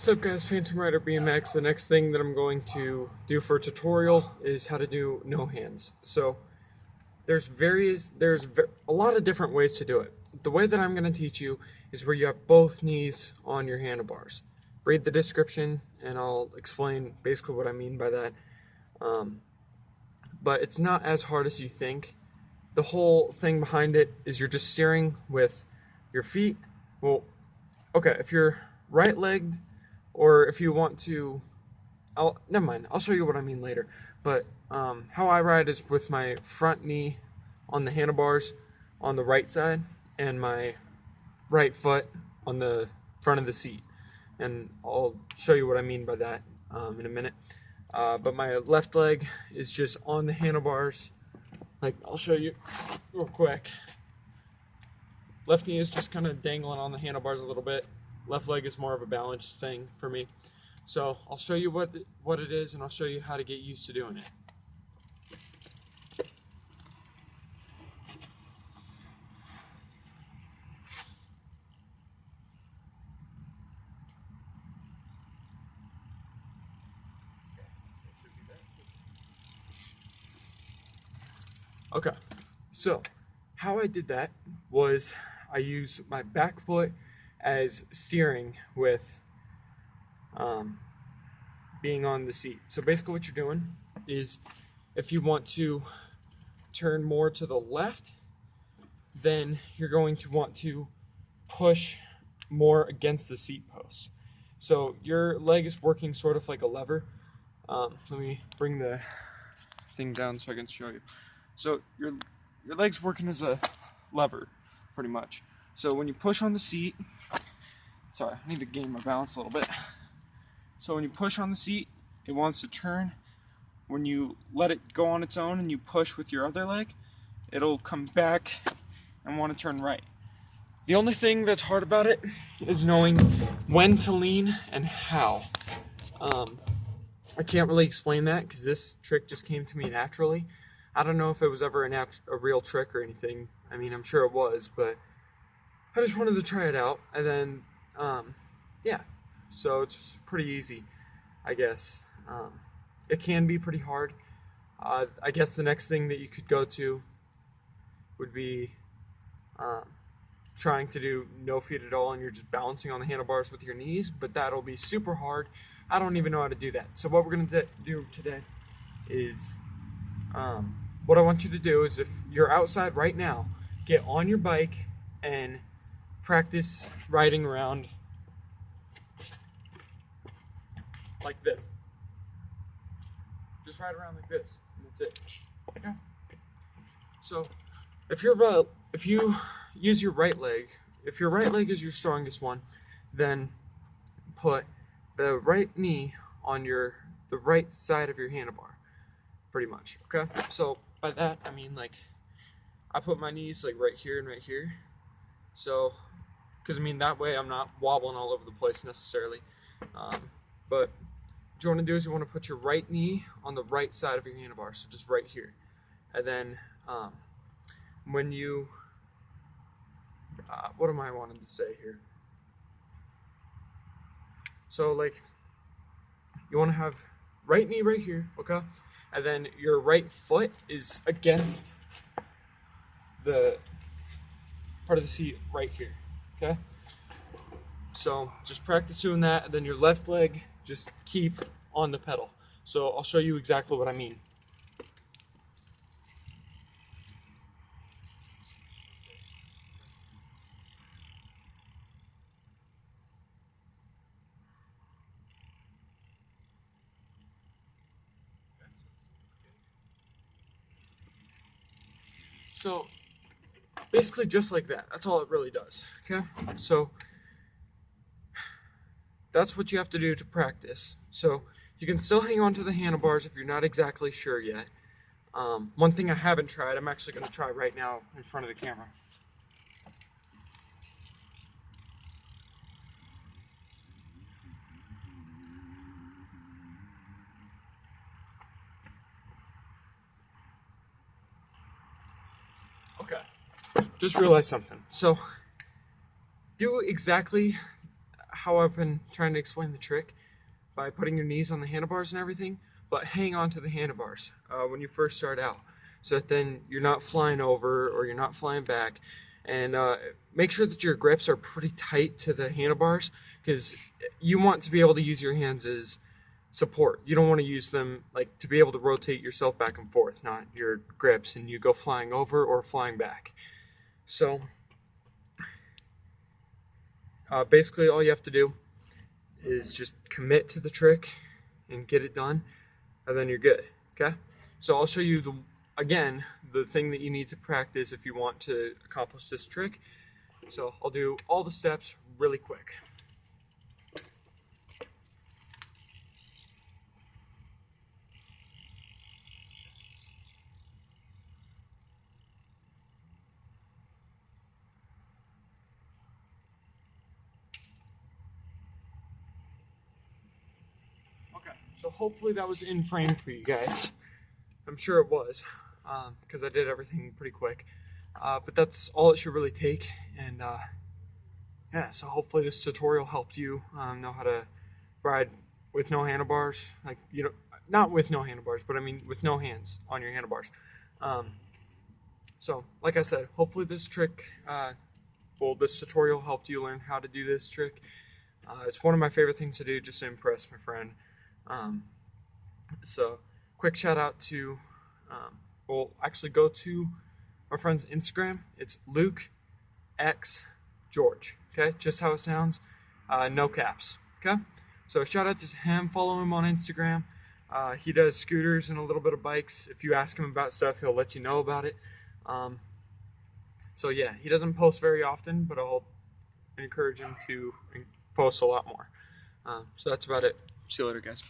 What's up guys, Phantom Rider BMX. The next thing that I'm going to do for a tutorial is how to do no hands. So there's a lot of different ways to do it. The way that I'm going to teach you is where you have both knees on your handlebars. Read the description and I'll explain basically what I mean by that. Um, but it's not as hard as you think. The whole thing behind it is you're just steering with your feet. Well, okay, if you're right-legged, or if you want to, never mind, I'll show you what I mean later. But how I ride is with my front knee on the handlebars on the right side and my right foot on the front of the seat. And I'll show you what I mean by that in a minute. But my left leg is just on the handlebars. Like, I'll show you real quick. Left knee is just kind of dangling on the handlebars a little bit. Left leg is more of a balance thing for me. So I'll show you what it is, and I'll show you how to get used to doing it. Okay, so how I did that was I use my back foot as steering with being on the seat. So basically what you're doing is if you want to turn more to the left, then you're going to want to push more against the seat post. So your leg is working sort of like a lever. Let me bring the thing down so I can show you. So your leg's working as a lever, pretty much. So when you push on the seat, sorry, I need to gain my balance a little bit. So when you push on the seat, it wants to turn. When you let it go on its own and you push with your other leg, it'll come back and want to turn right. The only thing that's hard about it is knowing when to lean and how. I can't really explain that because this trick just came to me naturally. I don't know if it was ever a real trick or anything. I mean, I'm sure it was, but I just wanted to try it out. And then, yeah, so it's pretty easy, I guess. It can be pretty hard. I guess the next thing that you could go to would be trying to do no feet at all and you're just balancing on the handlebars with your knees, but that'll be super hard. I don't even know how to do that. So what we're going to do today is, what I want you to do is if you're outside right now, get on your bike and practice riding around like this. Just ride around like this, and that's it. Okay? So if you use your right leg, if your right leg is your strongest one, then put the right knee on the right side of your handlebar, pretty much. Okay, so by that I mean, like, I put my knees like right here and right here, so because I mean that way I'm not wobbling all over the place necessarily. But what you want to do is you want to put your right knee on the right side of your handlebar, so just right here, and then when you what am I wanting to say here? So like, you want to have right knee right here, okay? And then your right foot is against the part of the seat right here, okay? So just practice doing that, and then your left leg, just keep on the pedal. So I'll show you exactly what I mean. So basically just like that. That's all it really does, okay? So that's what you have to do to practice. So you can still hang on to the handlebars if you're not exactly sure yet. One thing I haven't tried, I'm actually going to try right now in front of the camera. Okay, just realized something. So do exactly how I've been trying to explain the trick by putting your knees on the handlebars and everything, but hang on to the handlebars when you first start out, so that then you're not flying over or you're not flying back. And make sure that your grips are pretty tight to the handlebars, because you want to be able to use your hands as support. You don't want to use them like to be able to rotate yourself back and forth, not your grips, and you go flying over or flying back. So basically all you have to do is just commit to the trick and get it done, and then you're good. Okay, so I'll show you the thing that you need to practice if you want to accomplish this trick. So I'll do all the steps really quick. Okay, so hopefully that was in frame for you guys. I'm sure it was, because I did everything pretty quick. But that's all it should really take. And yeah, so hopefully this tutorial helped you know how to ride with no handlebars. Like, you know, not with no handlebars, but I mean with no hands on your handlebars. So like I said, hopefully this trick, this tutorial helped you learn how to do this trick. It's one of my favorite things to do just to impress my friend. So quick shout out to, actually go to my friend's Instagram. It's Luke X George. Okay, just how it sounds, no caps. Okay, so shout out to him. Follow him on Instagram. He does scooters and a little bit of bikes. If you ask him about stuff, he'll let you know about it. So yeah, he doesn't post very often, but I'll encourage him to post a lot more. So that's about it. See you later, guys.